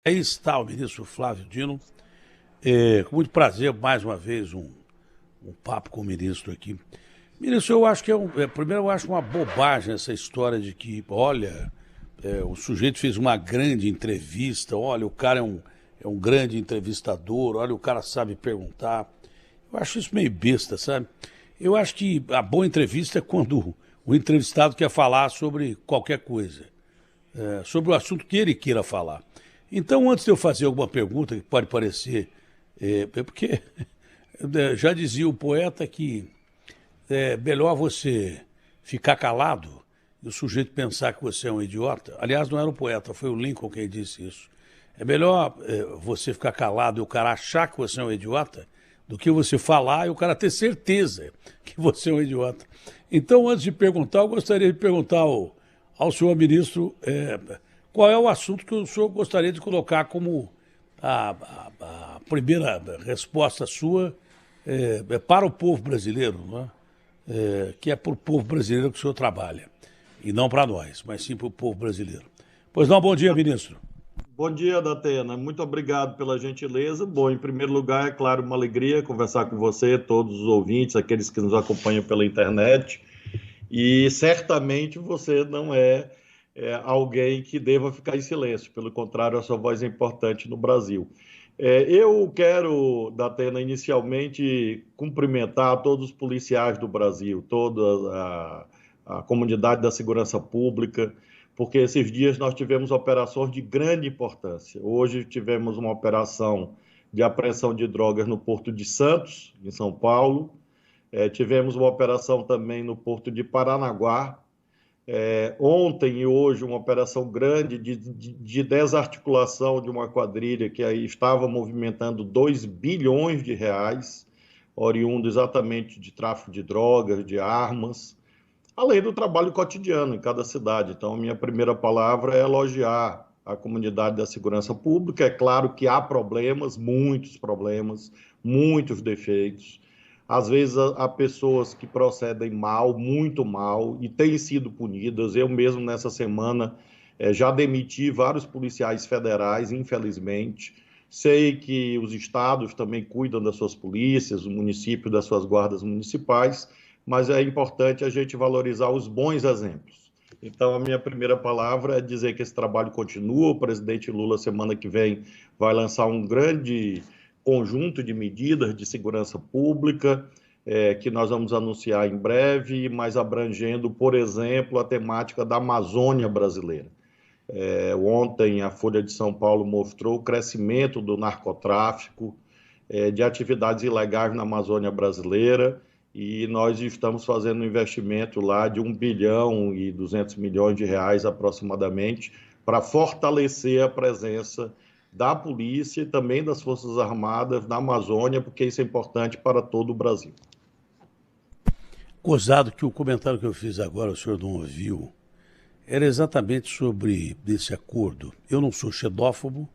Aí está o ministro Flávio Dino. Com muito prazer, mais uma vez, um papo com o ministro aqui. Ministro, eu acho que primeiro eu acho uma bobagem essa história de que, olha, o sujeito fez uma grande entrevista, olha, o cara é um grande entrevistador, olha, o cara sabe perguntar. Eu acho isso meio besta, sabe? Eu acho que a boa entrevista é quando o entrevistado quer falar sobre qualquer coisa, sobre o assunto que ele queira falar. Então, antes de eu fazer alguma pergunta que pode parecer, porque já dizia o poeta que é melhor você ficar calado e o sujeito pensar que você é um idiota. Aliás, não era o poeta, foi o Lincoln quem disse isso. É melhor você ficar calado e o cara achar que você é um idiota do que você falar e o cara ter certeza que você é um idiota. Então, antes de perguntar, eu gostaria de perguntar ao senhor ministro qual é o assunto que o senhor gostaria de colocar como a primeira resposta sua para o povo brasileiro, né? Que é para o povo brasileiro que o senhor trabalha. E não para nós, mas sim para o povo brasileiro. Pois não, bom dia, ministro. Bom dia, Datena. Muito obrigado pela gentileza. Bom, em primeiro lugar, é claro, uma alegria conversar com você, todos os ouvintes, aqueles que nos acompanham pela internet. E certamente você não é alguém que deva ficar em silêncio. Pelo contrário, a sua voz é importante no Brasil. Eu quero, Datena, inicialmente cumprimentar todos os policiais do Brasil, toda a comunidade da segurança pública, porque esses dias nós tivemos operações de grande importância. Hoje tivemos uma operação de apreensão de drogas no Porto de Santos, em São Paulo. Tivemos uma operação também no Porto de Paranaguá. Ontem e hoje uma operação grande de desarticulação de uma quadrilha que aí estava movimentando 2 bilhões de reais, oriundo exatamente de tráfico de drogas, de armas, além do trabalho cotidiano em cada cidade. Então, a minha primeira palavra é elogiar a comunidade da segurança pública. É claro que há problemas, muitos defeitos. Às vezes há pessoas que procedem mal, muito mal, e têm sido punidas. Eu mesmo, nessa semana, já demiti vários policiais federais, infelizmente. Sei que os estados também cuidam das suas polícias, o município das suas guardas municipais, mas é importante a gente valorizar os bons exemplos. Então, a minha primeira palavra é dizer que esse trabalho continua. O presidente Lula, semana que vem, vai lançar um grande conjunto de medidas de segurança pública, que nós vamos anunciar em breve, mas abrangendo, por exemplo, a temática da Amazônia brasileira. Ontem, a Folha de São Paulo mostrou o crescimento do narcotráfico, de atividades ilegais na Amazônia brasileira, e nós estamos fazendo um investimento lá de 1 bilhão e 200 milhões de reais aproximadamente para fortalecer a presença da polícia e também das Forças Armadas na Amazônia, porque isso é importante para todo o Brasil. Gozado que o comentário que eu fiz agora, o senhor não ouviu, era exatamente sobre esse acordo. Eu não sou xenófobo,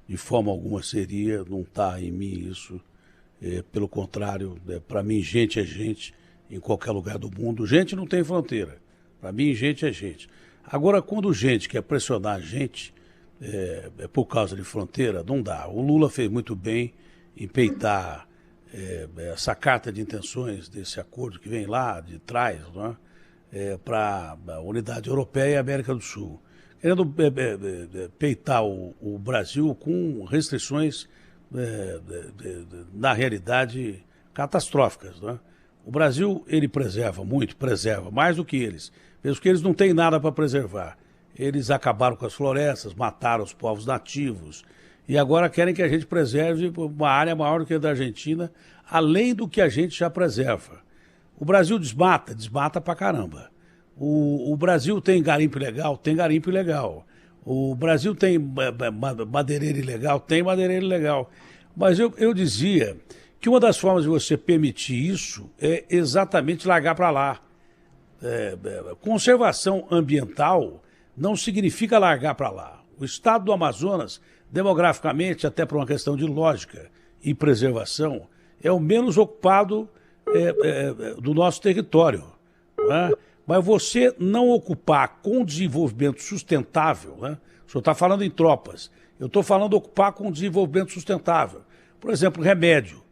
de forma alguma seria, não está em mim isso. Pelo contrário, para mim, gente é gente em qualquer lugar do mundo. Gente não tem fronteira. Para mim, gente é gente. Agora, quando gente quer pressionar a gente por causa de fronteira, não dá. O Lula fez muito bem em peitar essa carta de intenções desse acordo que vem lá de trás, né, para a Unidade Europeia e América do Sul. Querendo peitar o Brasil com restrições na realidade, catastróficas, né? O Brasil, ele preserva mais do que eles. Mesmo que eles não têm nada para preservar. Eles acabaram com as florestas, mataram os povos nativos e agora querem que a gente preserve uma área maior do que a da Argentina, além do que a gente já preserva. O Brasil desmata pra caramba. O Brasil tem garimpo ilegal? Tem garimpo ilegal. O Brasil tem madeireiro ilegal? Tem madeireiro ilegal. Mas eu dizia que uma das formas de você permitir isso é exatamente largar para lá. Conservação ambiental não significa largar para lá. O estado do Amazonas, demograficamente, até por uma questão de lógica e preservação, é o menos ocupado do nosso território. Né? Mas você não ocupar com desenvolvimento sustentável, né? O senhor está falando em tropas, Eu estou falando ocupar com desenvolvimento sustentável. Por exemplo, remédio.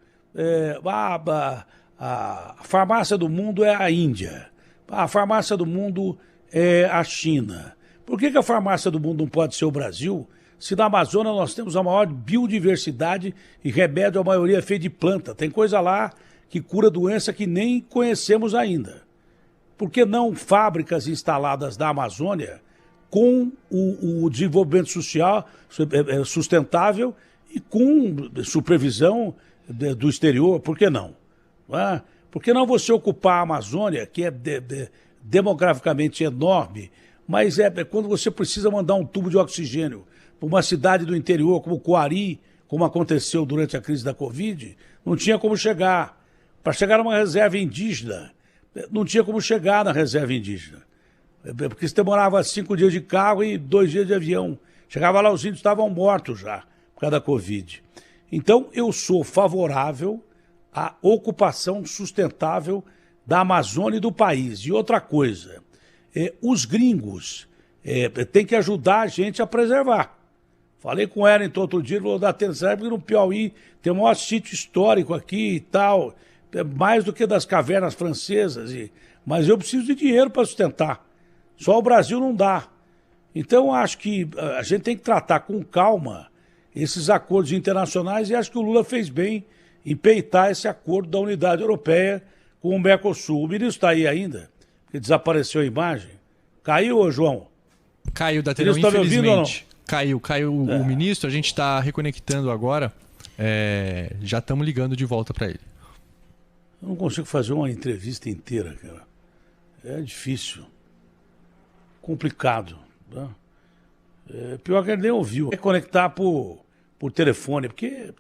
A farmácia do mundo é a Índia. A farmácia do mundo é a China. Por que a farmácia do mundo não pode ser o Brasil, se na Amazônia nós temos a maior biodiversidade e remédio, a maioria é feito de planta? Tem coisa lá que cura doença que nem conhecemos ainda. Por que não fábricas instaladas na Amazônia com o desenvolvimento social sustentável e com supervisão do exterior? Por que não? Por que não você ocupar a Amazônia, que é demograficamente enorme, mas quando você precisa mandar um tubo de oxigênio para uma cidade do interior, como Coari, como aconteceu durante a crise da Covid, não tinha como chegar. Para chegar a uma reserva indígena, não tinha como chegar na reserva indígena. Porque você demorava 5 dias de carro e 2 dias de avião. Chegava lá, os índios estavam mortos já, por causa da Covid. Então, eu sou favorável à ocupação sustentável da Amazônia e do país. E outra coisa, os gringos têm que ajudar a gente a preservar. Falei com o Wellington outro dia, ele falou da atenção, porque no Piauí tem o maior sítio histórico aqui e tal, mais do que das cavernas francesas, mas eu preciso de dinheiro para sustentar. Só o Brasil não dá. Então, acho que a gente tem que tratar com calma esses acordos internacionais e acho que o Lula fez bem em peitar esse acordo da Unidade Europeia com o Mercosul. O ministro está aí ainda, porque desapareceu a imagem. Caiu, ô João? Caiu da tela, infelizmente. Caiu o ministro, a gente está reconectando agora. Já estamos ligando de volta para ele. Eu não consigo fazer uma entrevista inteira, cara. É difícil. Complicado. Né? Pior que ele nem ouviu. Conectar por telefone, porque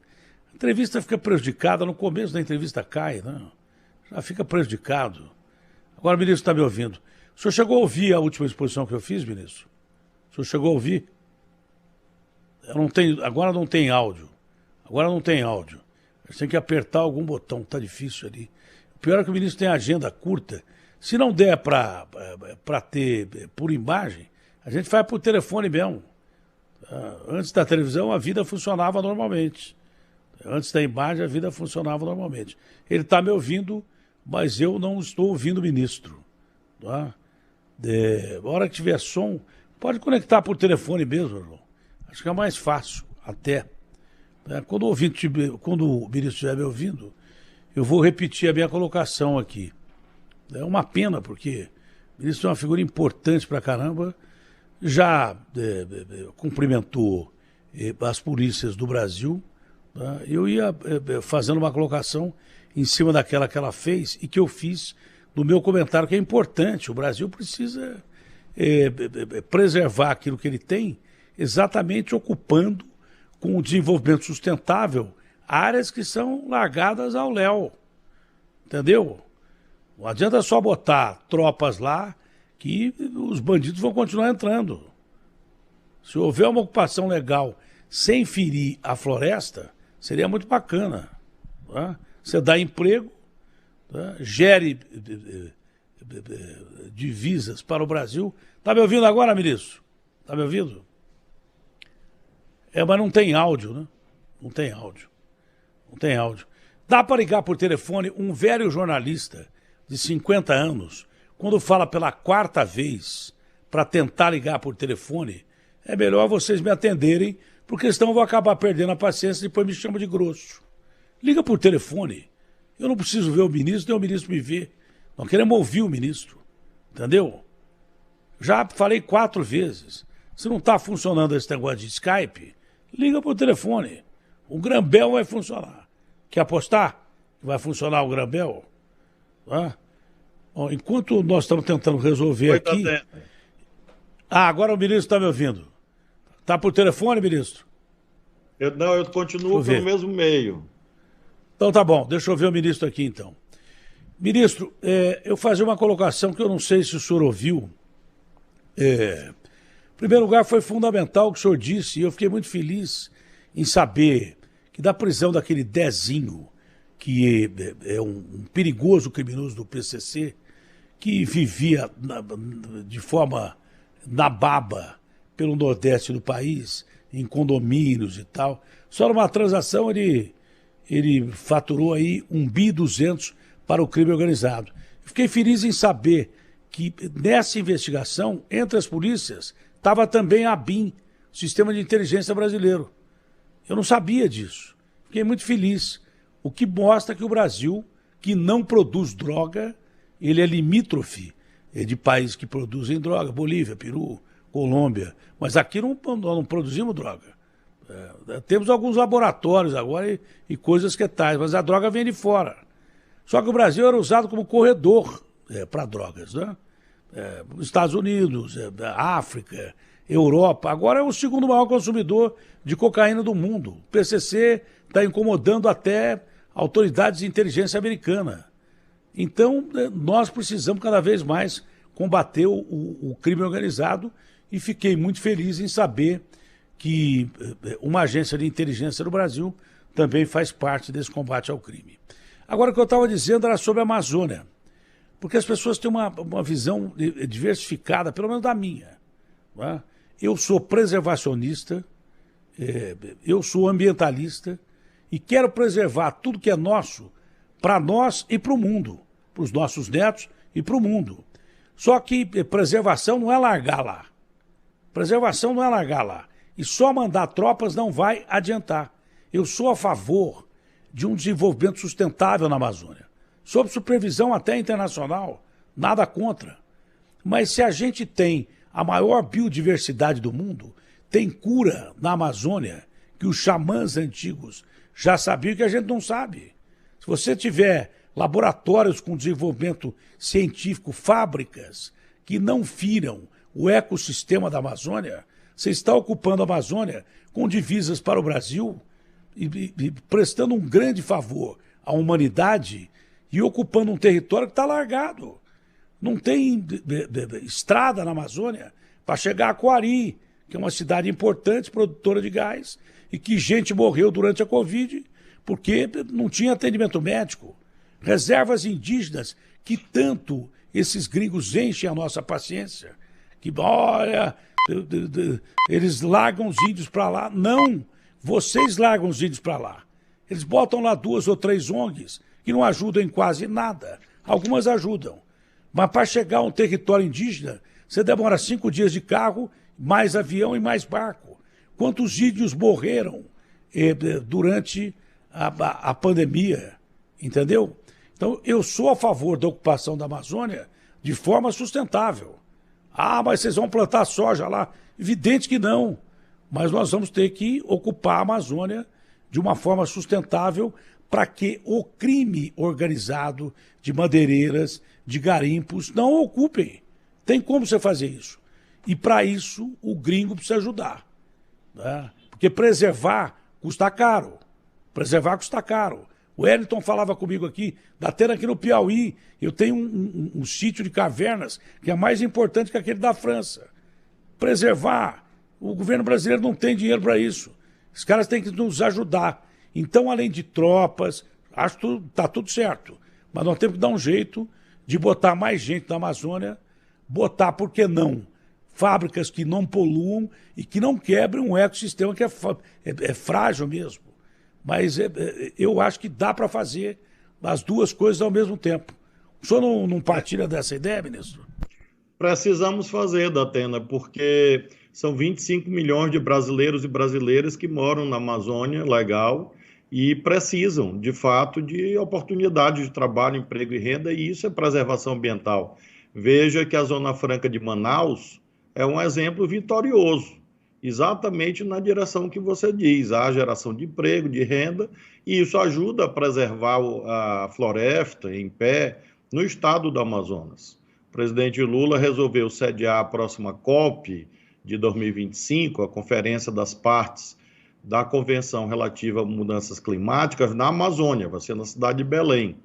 a entrevista fica prejudicada. No começo da entrevista cai, né? Já fica prejudicado. Agora o ministro está me ouvindo. O senhor chegou a ouvir a última exposição que eu fiz, ministro? O senhor chegou a ouvir? Agora não tem áudio. Agora não tem áudio. Você tem que apertar algum botão, tá difícil ali. O pior é que o ministro tem agenda curta. Se não der para ter por imagem, a gente vai por telefone mesmo. Antes da televisão, a vida funcionava normalmente. Antes da imagem, a vida funcionava normalmente. Ele está me ouvindo, mas eu não estou ouvindo o ministro. Tá? A hora que tiver som, pode conectar por telefone mesmo, João. Acho que é mais fácil, até. Quando o ministro estiver me ouvindo, eu vou repetir a minha colocação aqui. É uma pena, porque o ministro é uma figura importante pra caramba, já cumprimentou as polícias do Brasil. Tá? Eu ia fazendo uma colocação em cima daquela que ela fez e que eu fiz no meu comentário, que é importante. O Brasil precisa preservar aquilo que ele tem, exatamente ocupando com o desenvolvimento sustentável áreas que são largadas ao léu. Entendeu? Não adianta só botar tropas lá que os bandidos vão continuar entrando. Se houver uma ocupação legal sem ferir a floresta, seria muito bacana. Tá? Você dá emprego, tá? Gere divisas para o Brasil. Está me ouvindo agora, ministro? Está me ouvindo? Mas não tem áudio, né? Não tem áudio. Não tem áudio. Dá para ligar por telefone um velho jornalista de 50 anos, quando fala pela 4ª vez para tentar ligar por telefone, é melhor vocês me atenderem, porque senão eu vou acabar perdendo a paciência e depois me chamam de grosso. Liga por telefone. Eu não preciso ver o ministro, nem o ministro me ver. Nós queremos ouvir o ministro. Entendeu? Já falei 4 vezes. Se não está funcionando esse negócio de Skype, liga por telefone. O Grambel vai funcionar. Quer apostar que vai funcionar o Grambel? Tá? Bom, enquanto nós estamos tentando resolver aqui... agora o ministro está me ouvindo. Está por telefone, ministro? Eu continuo pelo mesmo meio. Então tá bom, deixa eu ver o ministro aqui então. Ministro, eu fazer uma colocação que eu não sei se o senhor ouviu. Em primeiro lugar, foi fundamental o que o senhor disse, e eu fiquei muito feliz em saber que da prisão daquele Dezinho, que é um perigoso criminoso do PCC, que vivia de forma nababa pelo nordeste do país, em condomínios e tal. Só numa transação ele faturou aí 1,2 bi para o crime organizado. Fiquei feliz em saber que nessa investigação, entre as polícias, estava também a BIM, Sistema de Inteligência Brasileiro. Eu não sabia disso. Fiquei muito feliz. O que mostra que o Brasil, que não produz droga, ele é limítrofe de países que produzem droga, Bolívia, Peru, Colômbia. Mas aqui nós não produzimos droga. Temos alguns laboratórios agora e coisas que tais, mas a droga vem de fora. Só que o Brasil era usado como corredor para drogas, né? Estados Unidos, África, Europa. Agora é o segundo maior consumidor de cocaína do mundo. O PCC está incomodando até autoridades de inteligência americana. Então, nós precisamos cada vez mais combater o crime organizado e fiquei muito feliz em saber que uma agência de inteligência no Brasil também faz parte desse combate ao crime. Agora, o que eu estava dizendo era sobre a Amazônia, porque as pessoas têm uma visão diversificada, pelo menos da minha. Não é? Eu sou preservacionista, eu sou ambientalista e quero preservar tudo que é nosso para nós e para o mundo, para os nossos netos e para o mundo. Só que preservação não é largar lá. Preservação não é largar lá. E só mandar tropas não vai adiantar. Eu sou a favor de um desenvolvimento sustentável na Amazônia, sob supervisão até internacional, nada contra. Mas se a gente tem a maior biodiversidade do mundo, tem cura na Amazônia que os xamãs antigos já sabiam que a gente não sabe. Se você tiver laboratórios com desenvolvimento científico, fábricas que não firam o ecossistema da Amazônia, você está ocupando a Amazônia com divisas para o Brasil e prestando um grande favor à humanidade e ocupando um território que está largado. Não tem estrada na Amazônia para chegar a Coari, que é uma cidade importante, produtora de gás, e que gente morreu durante a Covid porque não tinha atendimento médico. Reservas indígenas que tanto esses gringos enchem a nossa paciência, que, olha, eles largam os índios para lá. Não, vocês largam os índios para lá. Eles botam lá 2 ou 3 ONGs que não ajudam em quase nada. Algumas ajudam. Mas para chegar a um território indígena, você demora 5 dias de carro, mais avião e mais barco. Quantos índios morreram durante a pandemia? Entendeu? Então, eu sou a favor da ocupação da Amazônia de forma sustentável. Ah, mas vocês vão plantar soja lá? Evidente que não. Mas nós vamos ter que ocupar a Amazônia de uma forma sustentável para que o crime organizado de madeireiras, de garimpos, não ocupem. Tem como você fazer isso. E para isso o gringo precisa ajudar. Né? Porque preservar custa caro. Preservar custa caro. O Wellington falava comigo aqui, tendo aqui no Piauí, eu tenho um sítio de cavernas que é mais importante que aquele da França. Preservar. O governo brasileiro não tem dinheiro para isso. Os caras têm que nos ajudar. Então, além de tropas, acho que está tudo certo. Mas nós temos que dar um jeito de botar mais gente na Amazônia, botar, por que não, fábricas que não poluam e que não quebrem um ecossistema que é frágil mesmo. Mas eu acho que dá para fazer as duas coisas ao mesmo tempo. O senhor não partilha dessa ideia, ministro? Precisamos fazer, Datena, porque são 25 milhões de brasileiros e brasileiras que moram na Amazônia, legal, e precisam, de fato, de oportunidades de trabalho, emprego e renda, e isso é preservação ambiental. Veja que a Zona Franca de Manaus é um exemplo vitorioso, exatamente na direção que você diz, a geração de emprego, de renda, e isso ajuda a preservar a floresta em pé no estado do Amazonas. O presidente Lula resolveu sediar a próxima COP de 2025, a Conferência das Partes da Convenção Relativa a Mudanças Climáticas na Amazônia, vai ser na cidade de Belém,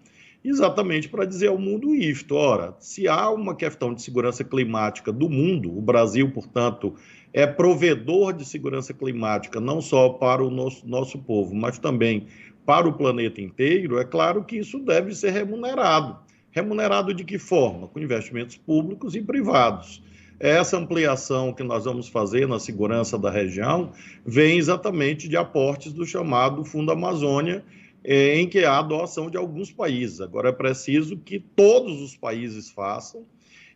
exatamente para dizer ao mundo isto. Ora, se há uma questão de segurança climática do mundo, o Brasil, portanto, é provedor de segurança climática, não só para o nosso povo, mas também para o planeta inteiro, é claro que isso deve ser remunerado. Remunerado de que forma? Com investimentos públicos e privados. essa ampliação que nós vamos fazer na segurança da região vem exatamente de aportes do chamado Fundo Amazônia, em que há doação de alguns países. Agora é preciso que todos os países façam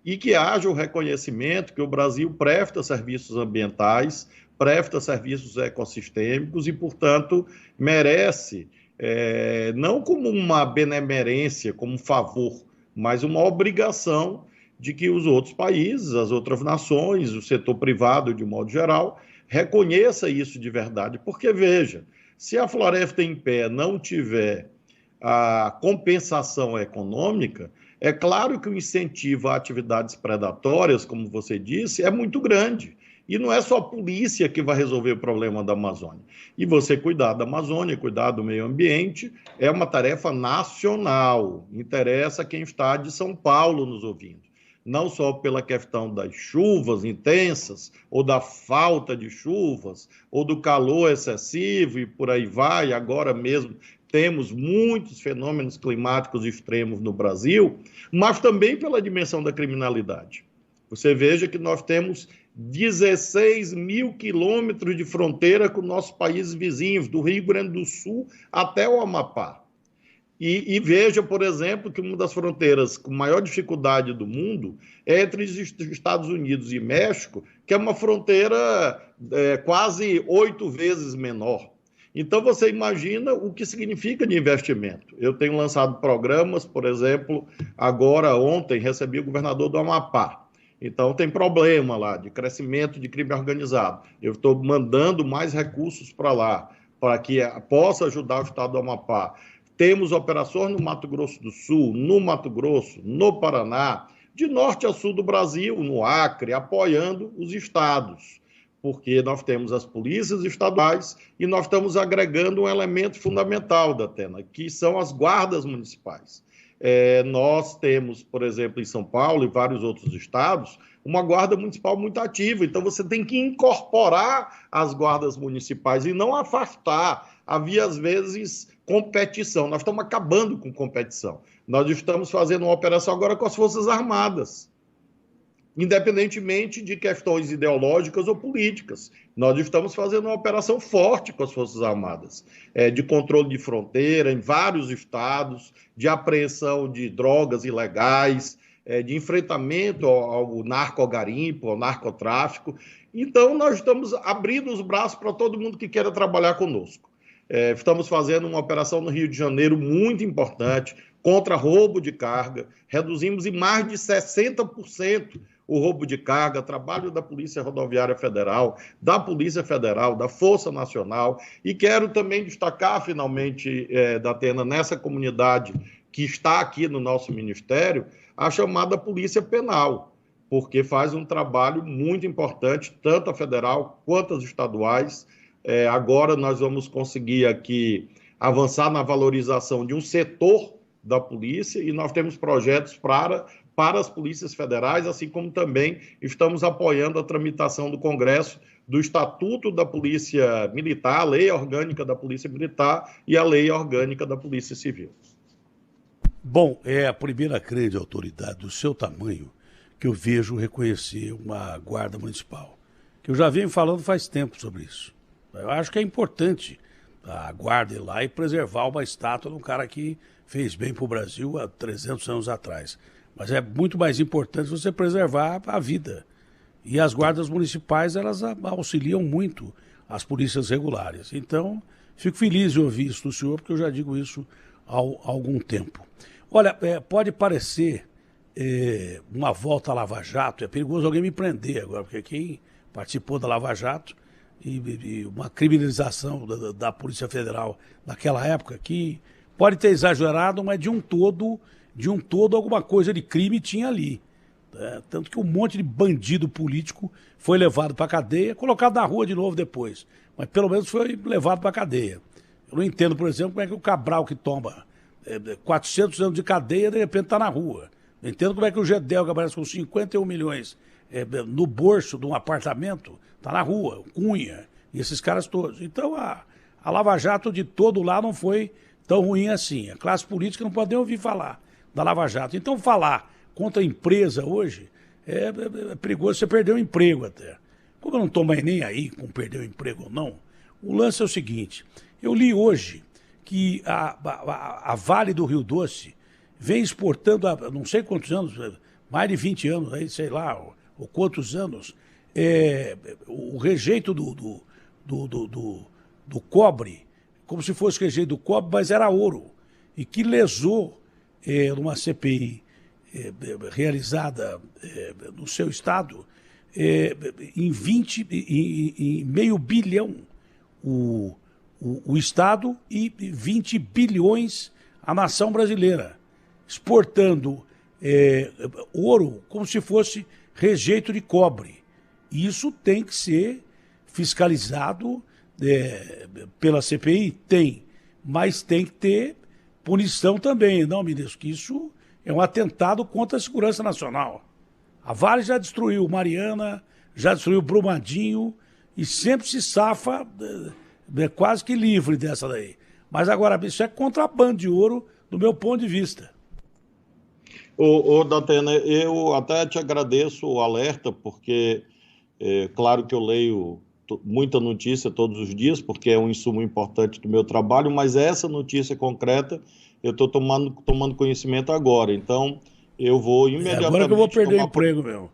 e que haja o reconhecimento que o Brasil presta serviços ambientais, presta serviços ecossistêmicos e, portanto, merece, não como uma benemerência, como um favor, mas uma obrigação de que os outros países, as outras nações, o setor privado, de modo geral, reconheça isso de verdade. Porque, veja, se a Floresta em Pé não tiver a compensação econômica, é claro que o incentivo a atividades predatórias, como você disse, é muito grande. E não é só a polícia que vai resolver o problema da Amazônia. E você cuidar da Amazônia, cuidar do meio ambiente, é uma tarefa nacional. Interessa quem está de São Paulo nos ouvindo. Não só pela questão das chuvas intensas, ou da falta de chuvas, ou do calor excessivo e por aí vai. Agora mesmo temos muitos fenômenos climáticos extremos no Brasil, mas também pela dimensão da criminalidade. Você veja que nós temos 16 mil quilômetros de fronteira com nossos países vizinhos, do Rio Grande do Sul até o Amapá. E veja, por exemplo, que uma das fronteiras com maior dificuldade do mundo é entre os Estados Unidos e México, que é uma fronteira quase 8 vezes menor. Então, você imagina o que significa de investimento. Eu tenho lançado programas, por exemplo, agora, ontem, recebi o governador do Amapá. Então, tem problema lá de crescimento de crime organizado. Eu estou mandando mais recursos para lá, para que possa ajudar o estado do Amapá. Temos operações no Mato Grosso do Sul, no Mato Grosso, no Paraná, de norte a sul do Brasil, no Acre, apoiando os estados, porque nós temos as polícias estaduais e nós estamos agregando um elemento fundamental da Atena, que são as guardas municipais. Nós temos, por exemplo, em São Paulo e vários outros estados, uma guarda municipal muito ativa. Então, você tem que incorporar as guardas municipais e não afastar. Havia, às vezes, competição. Nós estamos acabando com competição. Nós estamos fazendo uma operação agora com as Forças Armadas, independentemente de questões ideológicas ou políticas. Nós estamos fazendo uma operação forte com as Forças Armadas, de controle de fronteira em vários estados, de apreensão de drogas ilegais, de enfrentamento ao narcogarimpo, ao narcotráfico. Então, nós estamos abrindo os braços para todo mundo que queira trabalhar conosco. Estamos fazendo uma operação no Rio de Janeiro muito importante contra roubo de carga. Reduzimos em mais de 60% o roubo de carga, trabalho da Polícia Rodoviária Federal, da Polícia Federal, da Força Nacional. E quero também destacar, finalmente, Datena, nessa comunidade que está aqui no nosso ministério, a chamada Polícia Penal, porque faz um trabalho muito importante, tanto a federal quanto as estaduais. Agora nós vamos conseguir aqui avançar na valorização de um setor da polícia e nós temos projetos para as polícias federais, assim como também estamos apoiando a tramitação do Congresso do Estatuto da Polícia Militar, a Lei Orgânica da Polícia Militar e a Lei Orgânica da Polícia Civil. Bom, é a primeira grande autoridade do seu tamanho que eu vejo reconhecer uma guarda municipal, que eu já venho falando faz tempo sobre isso. Eu acho que é importante a guarda ir lá e preservar uma estátua de um cara que fez bem para o Brasil há 300 anos atrás. Mas é muito mais importante você preservar a vida. E as guardas municipais, elas auxiliam muito as polícias regulares. Então, fico feliz de ouvir isso do senhor, porque eu já digo isso há algum tempo. Olha, pode parecer uma volta à Lava Jato, é perigoso alguém me prender agora, porque quem participou da Lava Jato e uma criminalização da Polícia Federal naquela época, que pode ter exagerado, mas de um todo alguma coisa de crime tinha ali. Tanto que um monte de bandido político foi levado para a cadeia, colocado na rua de novo depois. Mas pelo menos foi levado para a cadeia. Eu não entendo, por exemplo, como é que o Cabral, que toma 400 anos de cadeia, de repente está na rua. Não entendo como é que o Gedel, que aparece com 51 milhões no bolso de um apartamento, está na rua, o Cunha, e esses caras todos. Então a Lava Jato de todo lá não foi tão ruim assim. A classe política não pode nem ouvir falar da Lava Jato. Então falar contra a empresa hoje é perigoso você perder o emprego até. Como eu não estou mais nem aí com perder o emprego ou não, o lance é o seguinte, eu li hoje que a Vale do Rio Doce vem exportando há não sei quantos anos, mais de 20 anos, aí, sei lá, ou quantos anos, o rejeito do cobre, como se fosse rejeito do cobre, mas era ouro, e que lesou numa CPI realizada no seu estado, em meio bilhão o Estado e 20 bilhões a nação brasileira, exportando ouro como se fosse rejeito de cobre. Isso tem que ser fiscalizado pela CPI? Tem, mas tem que ter punição também, não, ministro? Que isso é um atentado contra a segurança nacional. A Vale já destruiu Mariana, já destruiu Brumadinho e sempre se safa quase que livre dessa daí. Mas agora, isso é contrabando de ouro, do meu ponto de vista. Datena, eu até te agradeço o alerta, porque claro que eu leio muita notícia todos os dias, porque é um insumo importante do meu trabalho, mas essa notícia concreta eu estou tomando conhecimento agora. Então, eu vou imediatamente... agora que eu vou perder emprego, meu.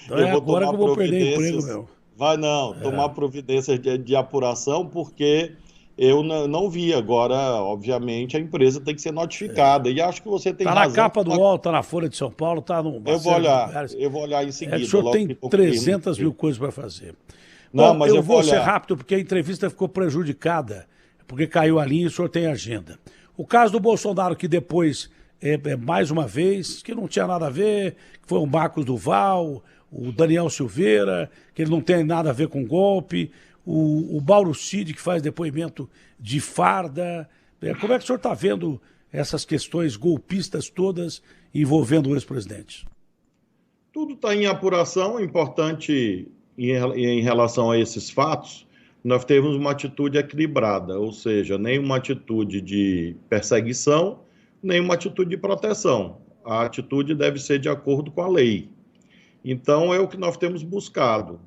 Então eu vou agora que eu vou perder emprego, meu. Vai não, tomar providências de apuração, porque eu não vi. Agora, obviamente, a empresa tem que ser notificada. E acho que você tem razão. Está na capa do UOL, está na Folha de São Paulo, está no... Eu vou olhar em seguida. O senhor tem 300 mil coisas para fazer. Não, bom, mas eu vou ser olhar. rápido, porque a entrevista ficou prejudicada, porque caiu a linha e o senhor tem agenda. O caso do Bolsonaro, que depois, mais uma vez, que não tinha nada a ver, que foi o Marcos Duval, o Daniel Silveira, que ele não tem nada a ver com golpe, o Mauro Cid, que faz depoimento de farda. Como é que o senhor está vendo essas questões golpistas todas envolvendo o ex-presidente? Tudo está em apuração. Importante em relação a esses fatos, nós temos uma atitude equilibrada, ou seja, nem uma atitude de perseguição, nem uma atitude de proteção. A atitude deve ser de acordo com a lei. Então, é o que nós temos buscado.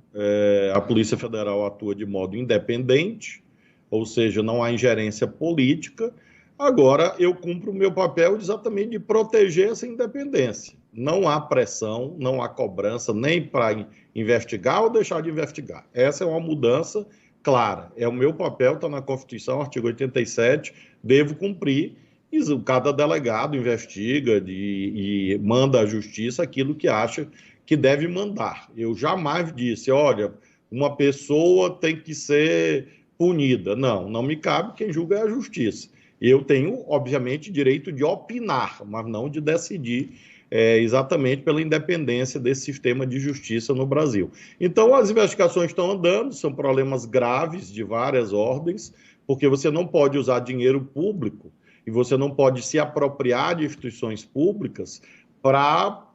A Polícia Federal atua de modo independente, ou seja, não há ingerência política. Agora, eu cumpro o meu papel exatamente de proteger essa independência. Não há pressão, não há cobrança, nem para investigar ou deixar de investigar. Essa é uma mudança clara. É o meu papel, está na Constituição, artigo 87, devo cumprir. E cada delegado investiga e manda à justiça aquilo que acha que deve mandar. Eu jamais disse, olha, uma pessoa tem que ser punida. Não me cabe, quem julga é a justiça. Eu tenho, obviamente, direito de opinar, mas não de decidir exatamente pela independência desse sistema de justiça no Brasil. Então, as investigações estão andando, são problemas graves de várias ordens, porque você não pode usar dinheiro público e você não pode se apropriar de instituições públicas para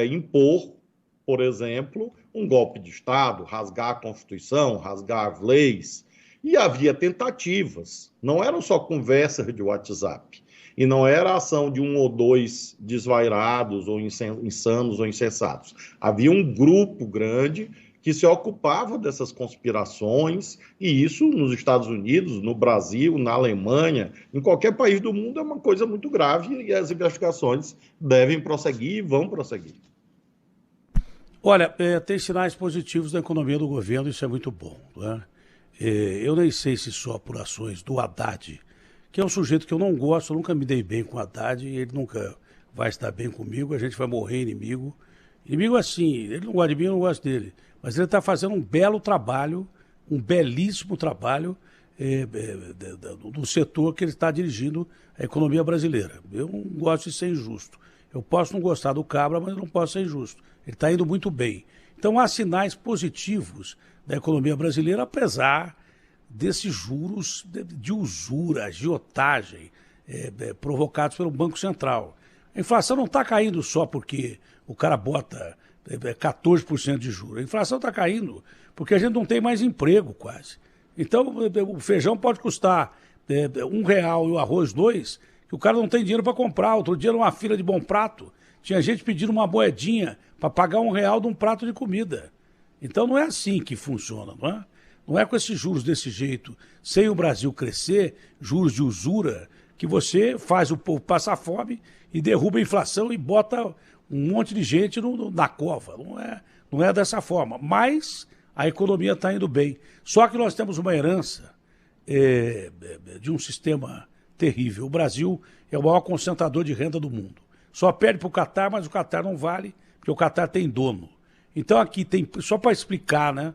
impor, por exemplo, um golpe de Estado, rasgar a Constituição, rasgar as leis. E havia tentativas, não eram só conversas de WhatsApp, e não era a ação de um ou dois desvairados, ou insanos, ou insensatos. Havia um grupo grande que se ocupava dessas conspirações, e isso nos Estados Unidos, no Brasil, na Alemanha, em qualquer país do mundo é uma coisa muito grave, e as investigações devem prosseguir e vão prosseguir. Olha, tem sinais positivos da economia do governo, isso é muito bom, né? Eu nem sei se só por ações do Haddad, que é um sujeito que eu não gosto, eu nunca me dei bem com o Haddad, e ele nunca vai estar bem comigo, a gente vai morrer inimigo. Inimigo assim, ele não gosta de mim, eu não gosto dele. Mas ele está fazendo um belo trabalho, um belíssimo trabalho no setor que ele está dirigindo a economia brasileira. Eu não gosto de ser injusto. Eu posso não gostar do Cabra, mas eu não posso ser injusto. Ele está indo muito bem. Então há sinais positivos da economia brasileira, apesar desses juros de usura, agiotagem, provocados pelo Banco Central. A inflação não está caindo só porque o cara bota 14% de juros. A inflação está caindo porque a gente não tem mais emprego quase. Então o feijão pode custar R$1 e o arroz 2, que o cara não tem dinheiro para comprar. Outro dia numa fila de Bom Prato Tinha gente pedindo uma moedinha para pagar R$1 de um prato de comida. Então não é assim que funciona, não é? Não é com esses juros desse jeito, sem o Brasil crescer, juros de usura, que você faz o povo passar fome e derruba a inflação e bota um monte de gente na cova. Não é dessa forma. Mas a economia está indo bem. Só que nós temos uma herança de um sistema terrível. O Brasil é o maior concentrador de renda do mundo. Só perde para o Catar, mas o Catar não vale, porque o Catar tem dono. Então aqui tem, só para explicar, né?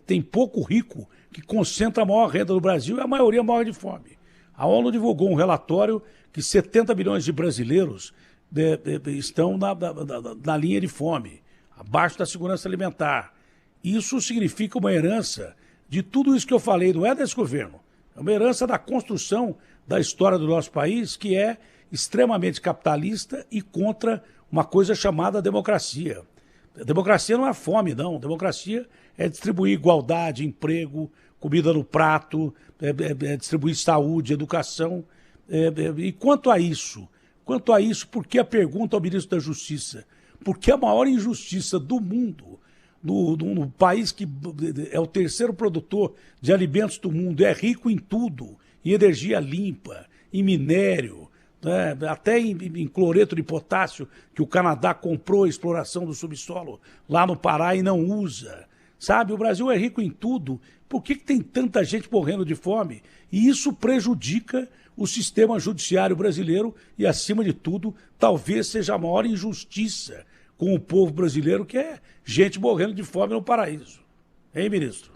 Tem pouco rico que concentra a maior renda do Brasil e a maioria morre de fome. A ONU divulgou um relatório que 70 milhões de brasileiros estão na linha de fome, abaixo da segurança alimentar. Isso significa uma herança de tudo isso que eu falei, não é desse governo. É uma herança da construção da história do nosso país, que é extremamente capitalista e contra uma coisa chamada democracia. Democracia não é fome, não. Democracia é distribuir igualdade, emprego, comida no prato, distribuir saúde, educação. E quanto a isso, por que a pergunta ao ministro da Justiça? Porque a maior injustiça do mundo, no país que é o terceiro produtor de alimentos do mundo, é rico em tudo, em energia limpa, em minério, né? Até em cloreto de potássio, que o Canadá comprou a exploração do subsolo lá no Pará e não usa. Sabe, o Brasil é rico em tudo. Por que tem tanta gente morrendo de fome? E isso prejudica o sistema judiciário brasileiro e, acima de tudo, talvez seja a maior injustiça com o povo brasileiro, que é gente morrendo de fome no paraíso. Hein, ministro?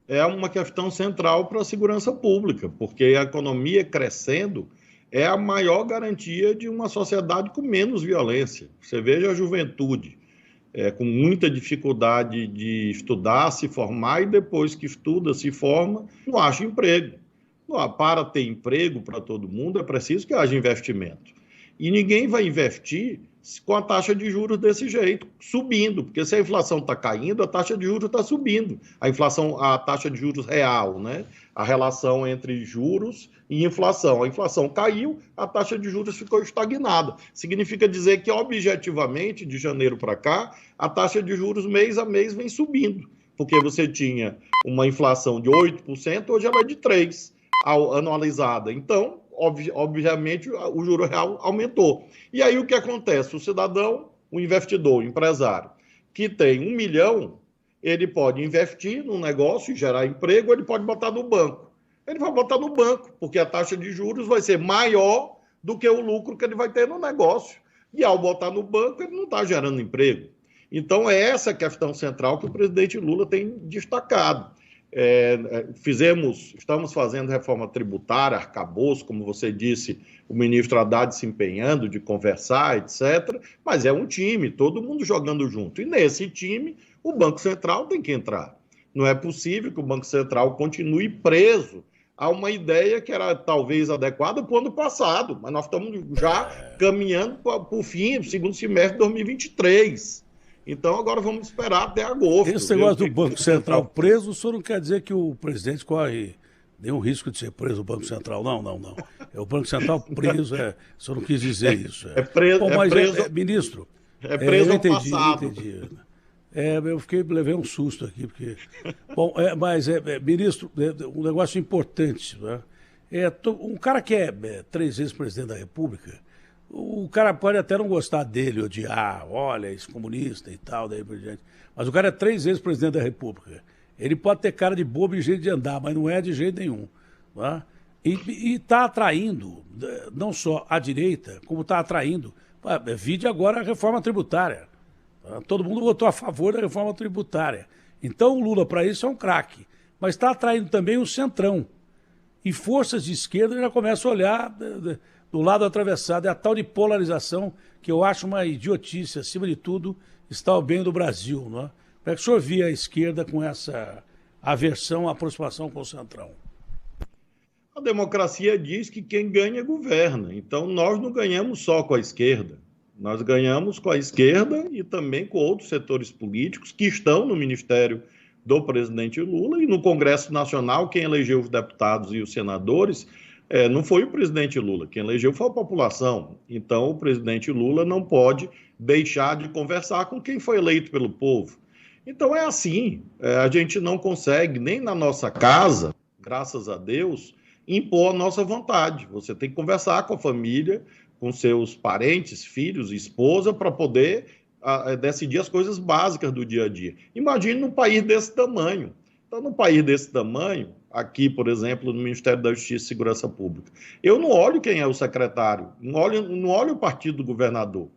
É uma questão central para a segurança pública, porque a economia crescendo é a maior garantia de uma sociedade com menos violência. Você veja a juventude, com muita dificuldade de estudar, se formar, e depois que estuda, se forma, não acha emprego. Para ter emprego para todo mundo, é preciso que haja investimento. E ninguém vai investir com a taxa de juros desse jeito, subindo, porque se a inflação está caindo, a taxa de juros está subindo. A taxa de juros real, né? A relação entre juros e inflação. A inflação caiu, a taxa de juros ficou estagnada. Significa dizer que, objetivamente, de janeiro para cá, a taxa de juros mês a mês vem subindo, porque você tinha uma inflação de 8%, hoje ela é de 3% anualizada. Então, obviamente, o juro real aumentou. E aí o que acontece? O cidadão, o investidor, o empresário, que tem 1 milhão, ele pode investir num negócio e gerar emprego, ele pode botar no banco. Ele vai botar no banco, porque a taxa de juros vai ser maior do que o lucro que ele vai ter no negócio. E ao botar no banco, ele não está gerando emprego. Então, é essa a questão central que o presidente Lula tem destacado. Estamos fazendo reforma tributária, arcabouço, como você disse, o ministro Haddad se empenhando de conversar, etc. Mas é um time, todo mundo jogando junto. E nesse time, o Banco Central tem que entrar. Não é possível que o Banco Central continue preso a uma ideia que era talvez adequada para o ano passado, mas nós estamos já caminhando para o fim, do segundo semestre de 2023. Então, agora vamos esperar até agosto. Esse negócio do Banco Central preso, o senhor não quer dizer que o presidente corre nenhum risco de ser preso no Banco Central? Não. É o Banco Central preso, o senhor não quis dizer isso. É preso, bom, mas preso, ministro... É preso ao passado. Eu levei um susto aqui, porque... Bom, ministro, um negócio importante, né? Um cara que é 3 vezes presidente da República, o cara pode até não gostar dele, odiar, olha, esse comunista e tal, daí por diante. Mas o cara é 3 vezes presidente da República. Ele pode ter cara de bobo e jeito de andar, mas não é de jeito nenhum. Tá? E está atraindo, não só a direita, como está atraindo. Vide agora a reforma tributária. Tá? Todo mundo votou a favor da reforma tributária. Então o Lula, para isso, é um craque. Mas está atraindo também o centrão. E forças de esquerda já começam a olhar do lado atravessado. É a tal de polarização que eu acho uma idiotice, acima de tudo, está o bem do Brasil. Não é? Como é que o senhor via a esquerda com essa aversão, aproximação com o centrão? A democracia diz que quem ganha governa. Então nós não ganhamos só com a esquerda. Nós ganhamos com a esquerda e também com outros setores políticos que estão no Ministério do presidente Lula e no Congresso Nacional, quem elegeu os deputados e os senadores Não foi o presidente Lula, quem elegeu foi a população. Então, o presidente Lula não pode deixar de conversar com quem foi eleito pelo povo. Então, é assim, a gente não consegue, nem na nossa casa, graças a Deus, impor a nossa vontade. Você tem que conversar com a família, com seus parentes, filhos, esposa, para poder decidir as coisas básicas do dia a dia. Imagine num país desse tamanho. Então, num país desse tamanho, aqui, por exemplo, no Ministério da Justiça e Segurança Pública, eu não olho quem é o secretário, não olho o partido do governador.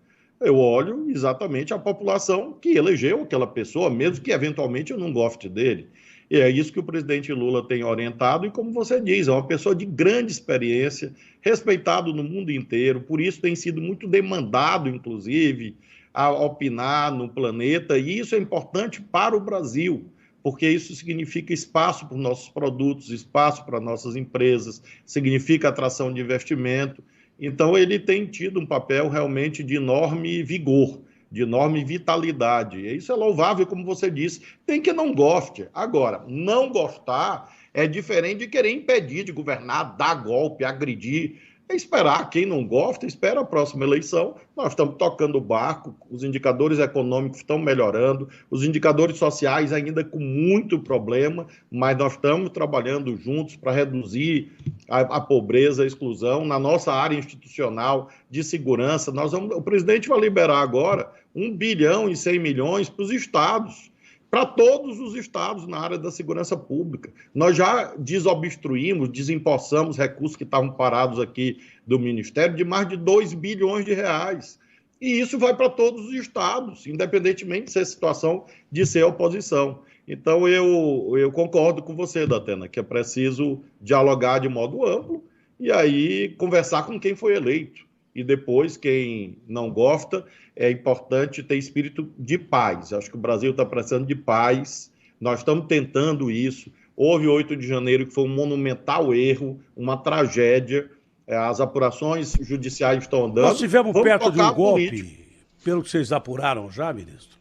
Eu olho exatamente a população que elegeu aquela pessoa, mesmo que eventualmente eu não goste dele. E é isso que o presidente Lula tem orientado, e como você diz, é uma pessoa de grande experiência, respeitado no mundo inteiro, por isso tem sido muito demandado, inclusive, a opinar no planeta, e isso é importante para o Brasil, porque isso significa espaço para os nossos produtos, espaço para nossas empresas, significa atração de investimento. Então, ele tem tido um papel realmente de enorme vigor, de enorme vitalidade. E isso é louvável, como você disse. Tem que não goste. Agora, não gostar é diferente de querer impedir de governar, dar golpe, agredir. É esperar. Quem não gosta, espera a próxima eleição. Nós estamos tocando o barco, os indicadores econômicos estão melhorando, os indicadores sociais ainda com muito problema, mas nós estamos trabalhando juntos para reduzir a pobreza, a exclusão. Na nossa área institucional de segurança, o presidente vai liberar agora 1 bilhão e 100 milhões para os estados, para todos os estados na área da segurança pública. Nós já desobstruímos, desempossamos recursos que estavam parados aqui do Ministério de mais de 2 bilhões de reais. E isso vai para todos os estados, independentemente de ser situação de ser oposição. Então, eu concordo com você, Datena, que é preciso dialogar de modo amplo e aí conversar com quem foi eleito. E depois, quem não gosta, é importante ter espírito de paz. Acho que o Brasil está precisando de paz, nós estamos tentando isso. Houve 8 de janeiro, que foi um monumental erro, uma tragédia. As apurações judiciais estão andando. Nós estivemos perto de um golpe, pelo que vocês apuraram já, ministro?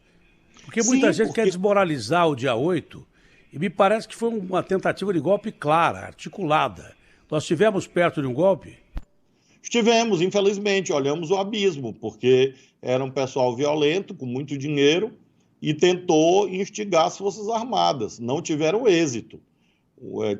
Porque muita gente quer desmoralizar o dia 8, e me parece que foi uma tentativa de golpe clara, articulada. Nós estivemos perto de um golpe? Estivemos, infelizmente, olhamos o abismo, porque era um pessoal violento, com muito dinheiro, e tentou instigar as Forças Armadas. Não tiveram êxito.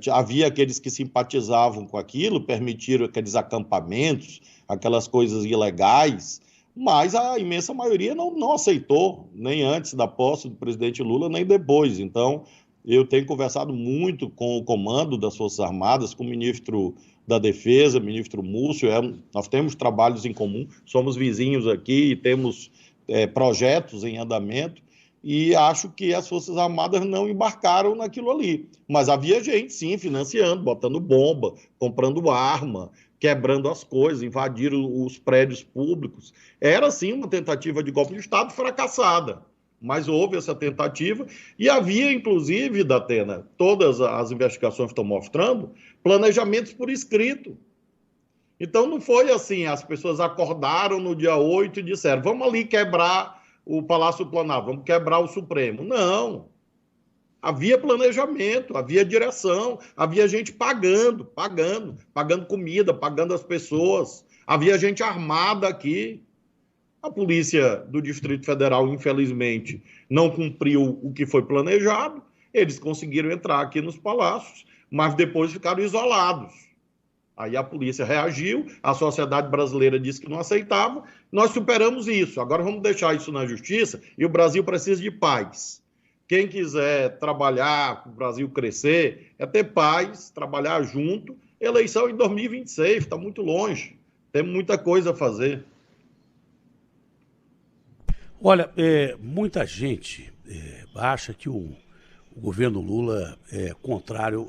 Havia aqueles que simpatizavam com aquilo, permitiram aqueles acampamentos, aquelas coisas ilegais, mas a imensa maioria não aceitou, nem antes da posse do presidente Lula, nem depois. Então, eu tenho conversado muito com o comando das Forças Armadas, com o ministro da Defesa, ministro Múcio. Nós temos trabalhos em comum, somos vizinhos aqui e temos projetos em andamento, e acho que as Forças Armadas não embarcaram naquilo ali. Mas havia gente, sim, financiando, botando bomba, comprando arma, quebrando as coisas, invadiram os prédios públicos. Era, sim, uma tentativa de golpe de Estado fracassada. Mas houve essa tentativa e havia, inclusive, Datena, todas as investigações estão mostrando, planejamentos por escrito. Então não foi assim, as pessoas acordaram no dia 8 e disseram, vamos ali quebrar o Palácio do Planalto, vamos quebrar o Supremo. Não. Havia planejamento, havia direção, havia gente pagando comida, pagando as pessoas, havia gente armada aqui. A polícia do Distrito Federal, infelizmente, não cumpriu o que foi planejado. Eles conseguiram entrar aqui nos palácios, mas depois ficaram isolados. Aí a polícia reagiu, a sociedade brasileira disse que não aceitava. Nós superamos isso. Agora vamos deixar isso na justiça e o Brasil precisa de paz. Quem quiser trabalhar para o Brasil crescer, é ter paz, trabalhar junto. Eleição em 2026, está muito longe. Temos muita coisa a fazer. Olha, muita gente acha que o governo Lula é contrário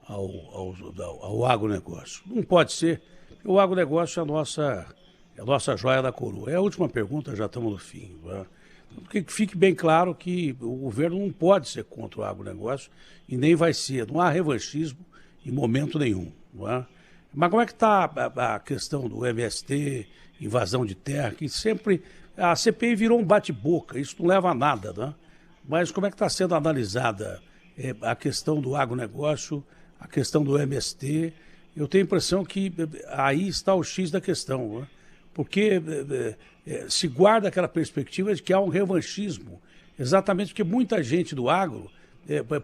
ao agronegócio. Não pode ser. O agronegócio é a nossa joia da coroa. É a última pergunta, já estamos no fim. Porque fique bem claro que o governo não pode ser contra o agronegócio e nem vai ser. Não há revanchismo em momento nenhum. Não é? Mas como é que está a questão do MST, invasão de terra, que sempre... A CPI virou um bate-boca, isso não leva a nada, né? Mas como é que está sendo analisada a questão do agronegócio, a questão do MST eu tenho a impressão que aí está o X da questão, né? Porque se guarda aquela perspectiva de que há um revanchismo, exatamente porque muita gente do agro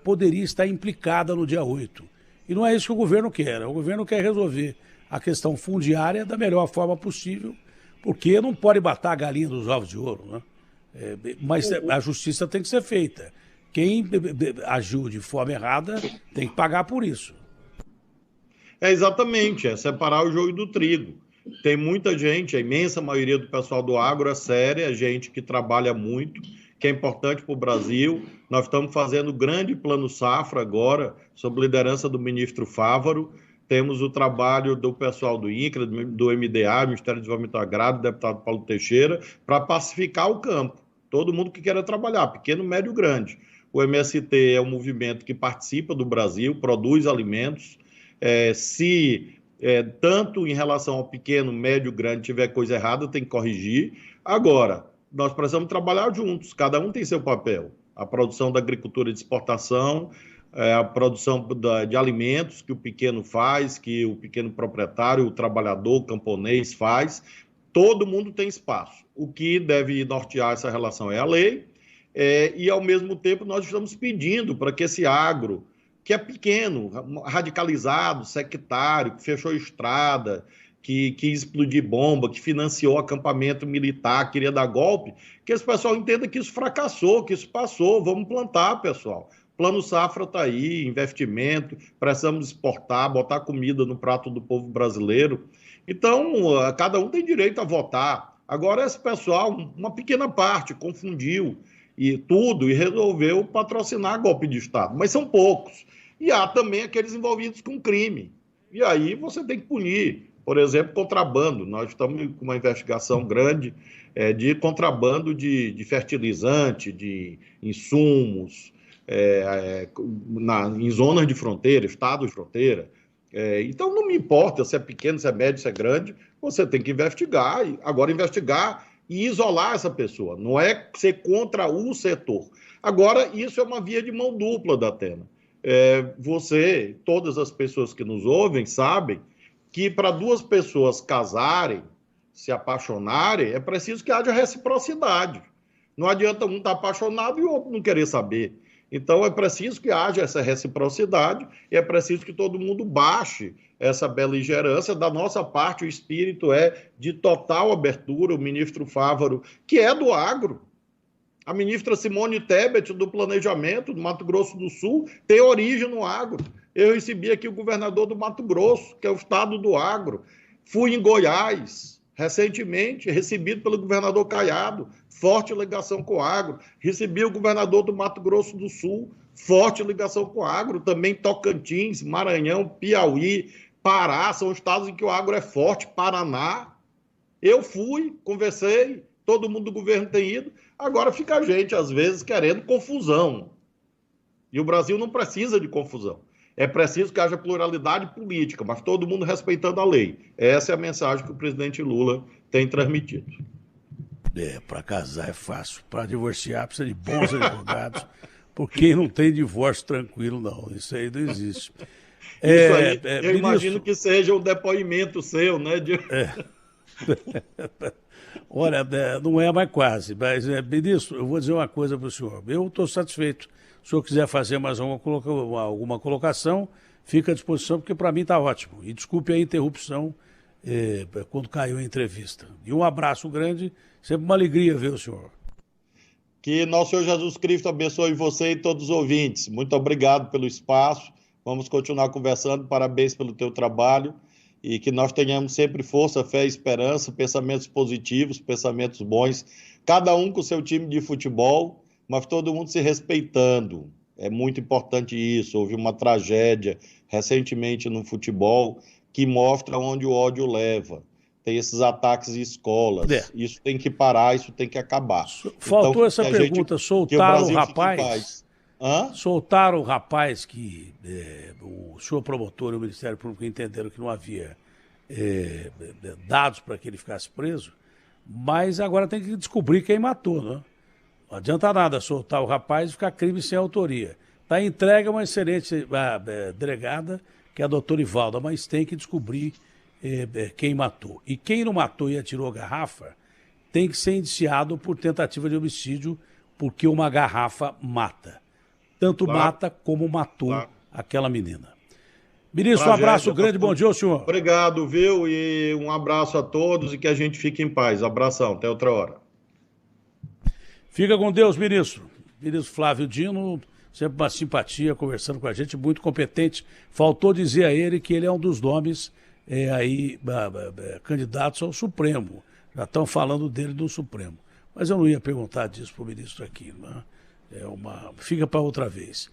poderia estar implicada no dia 8. E não é isso que o governo quer. O governo quer resolver a questão fundiária da melhor forma possível, porque não pode matar a galinha dos ovos de ouro, né? Mas a justiça tem que ser feita. Quem agiu de forma errada tem que pagar por isso. Exatamente, é separar o joio do trigo. Tem muita gente, a imensa maioria do pessoal do agro é séria, é gente que trabalha muito, que é importante para o Brasil. Nós estamos fazendo o grande plano safra agora, sob liderança do ministro Fávaro. Temos o trabalho do pessoal do INCRA, do MDA, Ministério do Desenvolvimento Agrário, do deputado Paulo Teixeira, para pacificar o campo. Todo mundo que queira trabalhar, pequeno, médio, grande. O MST é um movimento que participa do Brasil, produz alimentos. Tanto em relação ao pequeno, médio, grande, tiver coisa errada, tem que corrigir. Agora, nós precisamos trabalhar juntos, cada um tem seu papel. A produção da agricultura de exportação, a produção de alimentos que o pequeno faz, que o pequeno proprietário, o trabalhador, o camponês faz. Todo mundo tem espaço. O que deve nortear essa relação é a lei, e, ao mesmo tempo, nós estamos pedindo para que esse agro, que é pequeno, radicalizado, sectário, que fechou estrada, que quis explodir bomba, que financiou acampamento militar, queria dar golpe, que esse pessoal entenda que isso fracassou, que isso passou. Vamos plantar, pessoal. Plano Safra está aí, investimento, precisamos exportar, botar comida no prato do povo brasileiro. Então, cada um tem direito a votar. Agora, esse pessoal, uma pequena parte, confundiu e resolveu patrocinar golpe de Estado. Mas são poucos. E há também aqueles envolvidos com crime. E aí você tem que punir. Por exemplo, contrabando. Nós estamos com uma investigação grande de contrabando de fertilizante, de insumos, em zonas de fronteira, estados de fronteira. Então, não me importa se é pequeno, se é médio, se é grande, você tem que investigar. Agora, investigar e isolar essa pessoa. Não é ser contra o setor. Agora, isso é uma via de mão dupla da Atena. Todas as pessoas que nos ouvem sabem que para duas pessoas casarem, se apaixonarem, é preciso que haja reciprocidade. Não adianta um estar apaixonado e o outro não querer saber. Então, é preciso que haja essa reciprocidade e é preciso que todo mundo baixe essa beligerância. Da nossa parte, o espírito é de total abertura. O ministro Fávaro, que é do agro, a ministra Simone Tebet, do Planejamento do Mato Grosso do Sul, tem origem no agro. Eu recebi aqui o governador do Mato Grosso, que é o estado do agro. Fui em Goiás, recentemente, recebido pelo governador Caiado, forte ligação com o agro. Recebi o governador do Mato Grosso do Sul, forte ligação com o agro. Também Tocantins, Maranhão, Piauí, Pará, são estados em que o agro é forte. Paraná. Eu fui, conversei, todo mundo do governo tem ido. Agora fica a gente, às vezes, querendo confusão. E o Brasil não precisa de confusão. É preciso que haja pluralidade política, mas todo mundo respeitando a lei. Essa é a mensagem que o presidente Lula tem transmitido. Para casar é fácil. Para divorciar precisa de bons advogados. Porque não tem divórcio tranquilo, não. Isso aí não existe. Isso aí, eu imagino que seja um depoimento seu, né? Olha, não é mais quase. Mas, ministro, eu vou dizer uma coisa para o senhor. Eu estou satisfeito. Se o senhor quiser fazer mais alguma colocação, fica à disposição, porque para mim está ótimo. E desculpe a interrupção quando caiu a entrevista. E um abraço grande, sempre uma alegria ver o senhor. Que nosso Senhor Jesus Cristo abençoe você e todos os ouvintes. Muito obrigado pelo espaço. Vamos continuar conversando. Parabéns pelo teu trabalho. E que nós tenhamos sempre força, fé e esperança, pensamentos positivos, pensamentos bons. Cada um com o seu time de futebol, mas todo mundo se respeitando. É muito importante isso. Houve uma tragédia recentemente no futebol que mostra onde o ódio leva. Tem esses ataques em escolas. Isso tem que parar, isso tem que acabar. Faltou então, essa pergunta. Soltaram o rapaz? Soltaram o rapaz que o senhor promotor e o Ministério Público entenderam que não havia dados para que ele ficasse preso, mas agora tem que descobrir quem matou, né? Não adianta nada soltar o rapaz e ficar crime sem autoria. Está entregue a uma excelente delegada que é a doutora Ivalda, mas tem que descobrir quem matou. E quem não matou e atirou a garrafa tem que ser indiciado por tentativa de homicídio, porque uma garrafa mata. Tanto mata como matou aquela menina. Ministro, um abraço grande, bom dia ao senhor. Obrigado, viu? E um abraço a todos e que a gente fique em paz. Abração, até outra hora. Fica com Deus, ministro. Ministro Flávio Dino, sempre uma simpatia, conversando com a gente, muito competente. Faltou dizer a ele que ele é um dos nomes candidatos ao Supremo. Já estão falando dele do Supremo. Mas eu não ia perguntar disso para o ministro aqui. Né? Fica para outra vez.